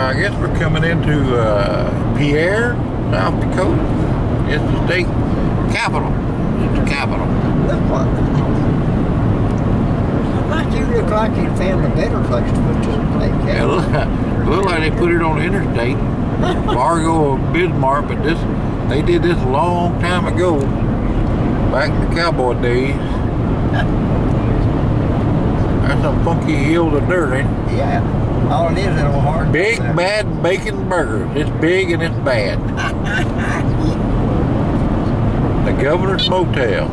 I guess we're coming into Pierre, South Dakota. It's the state capital. It's the capital. You look like you found a better place to put this place. Yeah, look like they put it on the interstate. Fargo or Bismarck, but they did this a long time ago, back in the cowboy days. That's some funky hills of dirt, ain't it? Yeah. All it is a little hard. Big bad bacon burgers. It's big and it's bad. The Governor's Motel.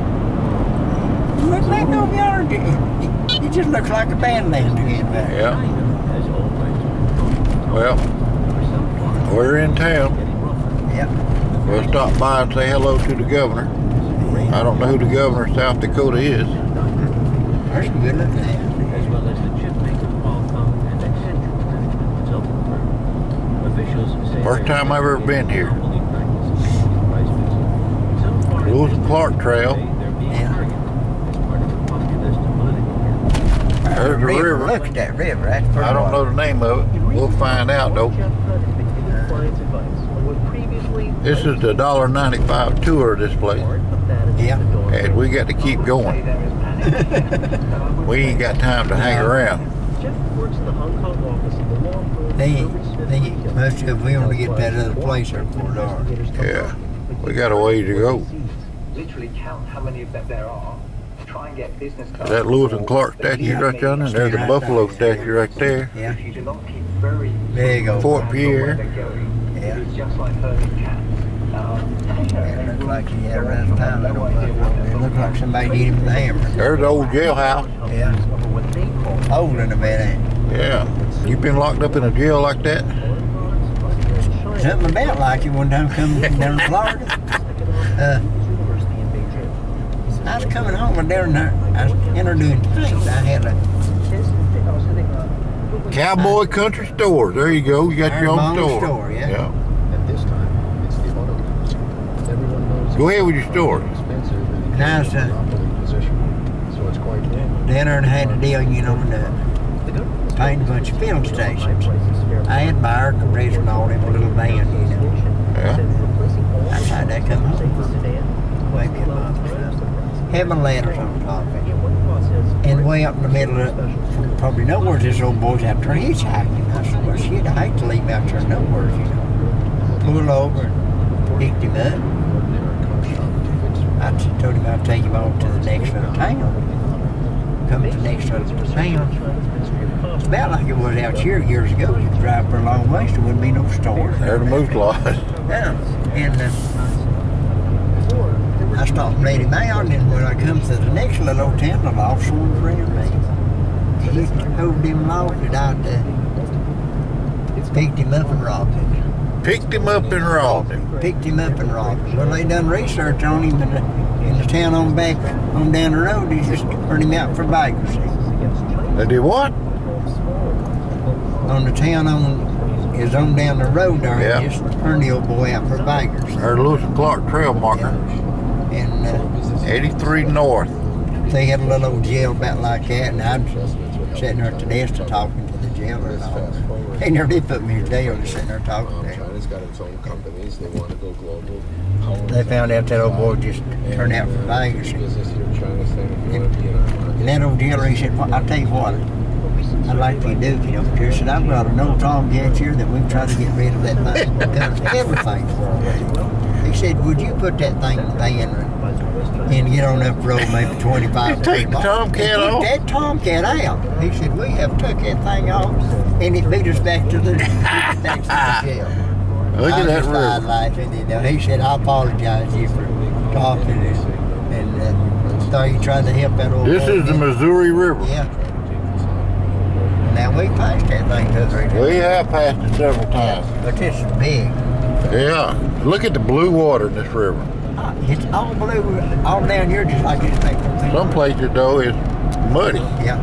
Looks like no yard. It just looks like a bandland again back. Yeah. Well, we're in town. Yep. We'll stop by and say hello to the governor. I don't know who the governor of South Dakota is. That's good looking at. First time I've ever been here. Lewis and Clark Trail. Yeah. There's the river. Look at that river. That's pretty. I don't know the name of it. We'll find out though. This is the $1.95 tour of this place. Yeah. And we got to keep going. We ain't got time to hang around. Most of we want to get that other place there before dark. Yeah. We got a ways to go. Literally count how many of them there are. Try and get business cards. That Lewis and Clark statue right yonder, and there's the Buffalo statue right there. Yeah. If you do not keep very There you go. Fort Pierre. Yeah. It's just like herding cats. It looks like he had around the time. It looked like somebody hit him with a hammer. There's the old jailhouse. Yeah. Old in a bit, ain't it? Yeah. You been locked up in a jail like that? Something about like it one time coming down to Florida. I was coming home and down there, I was introducing things. I had a Cowboy Country Store. There you go. You got your own store. Yeah. At this time, it's the auto dealers. Everyone knows. Go ahead with your story. And I was Position. So it's quite down there and had a deal, you know, to paint a bunch of filling stations. I had my air compressor and all in a little van, you know. Yeah. I tried to come home for maybe a month or so. Had my letters on top of it. And way up in the middle of probably nowhere, this old boy's out there hitchhiking. I said, well, shit, I hate to leave him out there nowhere, you know. Pulled over and picked him up. I told him I'd take him on to the next little town. Come to the next little town. It's about like it was out here years ago. You could drive for a long ways, there wouldn't be no stores. There's the moose lodge. Yeah. And I stopped and let him out, and when I come to the next little old town, the law sworn around me. He told them law that I'd picked him up and robbed him. Picked him up and robbed him. Picked him up and robbed him. Well, they done research on him in the town on back, on down the road. They just turned him out for vagrancy. They did what? On the town is on down the road there. Yeah. They just turned the old boy out for vagrancy. There's Lewis and Clark Trail marker. And 83 North. they had a little old jail about like that, and I'd sitting there at the desk talking to the jailer and all. They never did put me in jail, just sitting there talking to him. China's got its own companies. They want to go global. They found out that old boy just turned out for Vegas. And that old jailer, he said, well, I'll tell you what, I'd like for you to do, you know, Pierre said, I've got an old Tom Gatch here that we've tried to get rid of that thing. Does everything for him. He said, would you put that thing in the van and get on up the road maybe 25 Take the Tomcat off? Take that Tomcat out. He said, we have took that thing off and it beat us back to the jail. Look at that river. Laughing, you know. He said, I apologize to you for talking and thought you tried to help that old This boy. is the Missouri River. Yeah. Now we passed that thing to the river. We have passed it several times. But this is big. Yeah. Look at the blue water in this river. It's all blue, all down here just like this thing. Some places, though, is muddy. Yeah.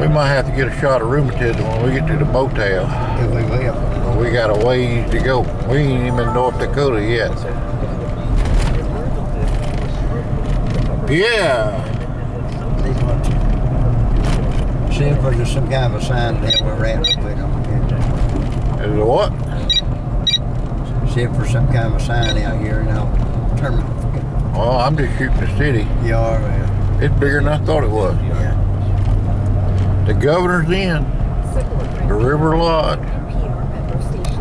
We might have to get a shot of rheumatism when we get to the motel. Yeah, we will. We got a ways to go. We ain't even in North Dakota yet. Yeah. See if there's some kind of a sign that we're at put on Is it what? it. See if there's some kind of a sign out here and I'll turn my. Oh, I'm just shooting the city. You are, It's bigger than I thought it was. yeah. The Governor's Inn, the River Lodge. NPR member stations,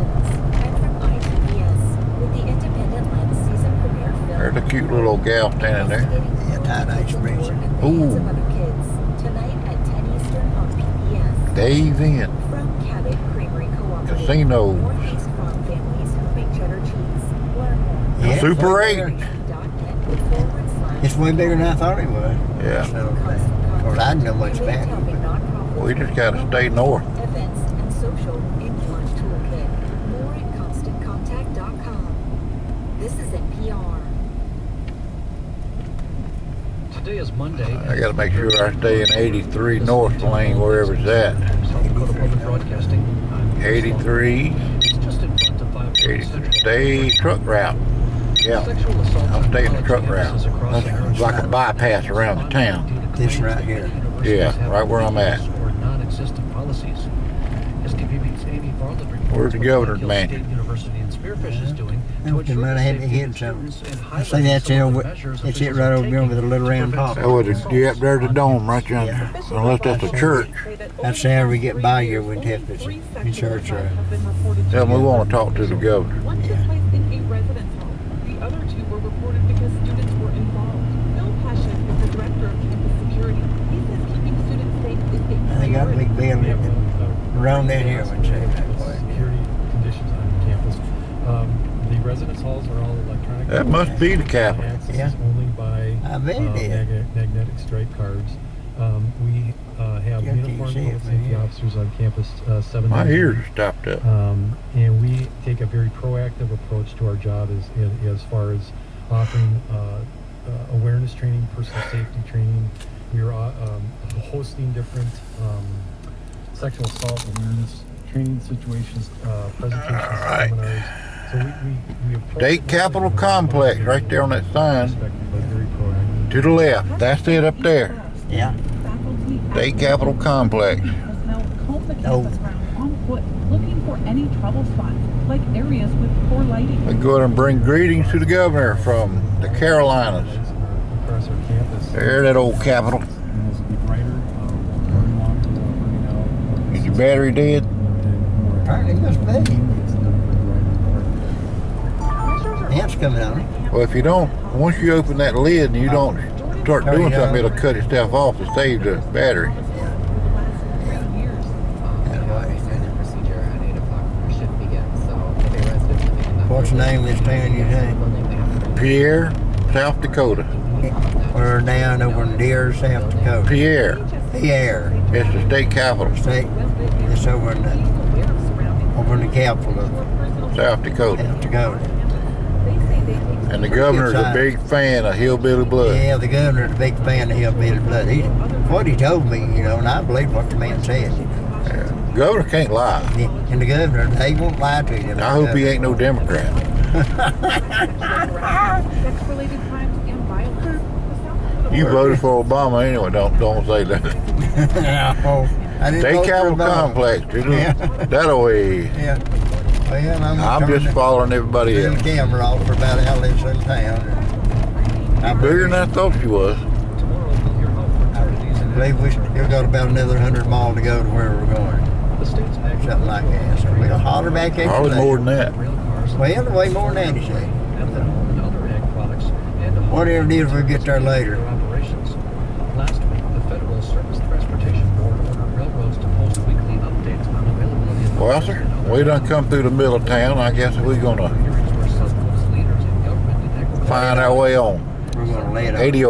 and from ITVS with the independent lens season premiere film. There's a cute little gal standing there. Yeah, tie-dye springs. Ooh. Of other kids tonight at 10 Eastern on PBS. Days Inn. From Cabot Creamery Cooperative. Casinos. Northeast farm families who make cheddar cheese. Learn more. Yeah, Super it's 8. It's way bigger than I thought it was. Yeah. So, of course, I didn't know much about it. We just got to stay north. Events and social influence toolkit. More at constantcontact.com. This is NPR. Today is Monday. I got to make sure I stay in 83 North Lane, wherever it's at. South Dakota Public Broadcasting. 83, It's just in front of 5 stay truck route. Yeah, Sexual assault I'll stay in the truck route. campuses across It's like a bypass around the town. This right here. Yeah, right where I'm at. Or non-existent policies. SDPB's Amy Bartlett reports Where's the what governor's Hill mansion? State University in Spearfish is doing to We ensure might the have to safety hit of something. students and I highlight say that's some of the it. measures It's it officials right are over there with the taking little round to pop. prevent Oh, yep, there's a dome right there. Yeah. Unless that's a church. That's how we get by here with Texas in church. Tell them we want to talk to the governor. One took place in a residence hall. The other two were reported because students were involved. Bill Passion is the director of campus security. He says keeping students safe is a They got a priority. big building around down here when say that way. Security conditions on campus. The residence halls are all electronic. That must be the Capitol. Access Yeah. is only by I bet it is. magnetic stripe cards. We have You have to uniformed see it public from safety here. officers on campus 7 My days a ears week. are stopped up. And we take a very proactive approach to our job as far as offering awareness training, personal safety training. We are hosting different sexual assault awareness training situations, presentations, right. seminars. So we approach State Capitol Complex, right there on that sign. Very proactive. To the left. That's it up there. Yeah. State Capitol Complex. Personnel comb the Oh. campus ground on foot, looking for any trouble spots, like areas with poor lighting. We go ahead and bring greetings to the governor from the Carolinas. Across our campus. There, that old Capitol. And this will be brighter, burning longer, burning out. Is your battery dead? Apparently it must be. Ant's coming on it. Well, if you don't, once you open that lid and you don't start doing something, it'll cut itself off to save the battery. What's the name of this town you say? Pierre, South Dakota. We're down over in Deer, South Dakota. Pierre. Pierre. It's the state capital, State. It's over in the capital of South Dakota. South Dakota. And the governor's a big fan of hillbilly blood. Yeah, the governor's a big fan of hillbilly blood. What he told me, you know, and I believe what the man said. Governor can't lie. And the governor, they won't lie to you. I hope he ain't no Democrat. Sex-related crimes and violence. You voted for Obama anyway. Don't say that. No, I didn't State vote for Capitol Obama. Complex. Yeah. That way. Yeah. Well, I'm just following everybody the else. camera off for about how lives in town. I Bigger than I thought she was. Tomorrow we'll hear how fraternities and believe we still got about another 100 miles to go to where we're going. the state's active Something like that. So we'll holler back at Probably you more later. than that. rail cars, Well, way more than that, you say. ethanol and other ag products, and Whatever it is, we'll get there later. their operations. Last week, the Federal Surface Transportation Board ordered railroads to post weekly updates on availability of Well, sir, we done come through the middle of town. I guess we're gonna hearings where South Dakota's leaders in government and agriculture find our way on. We're going to lay it on. 80.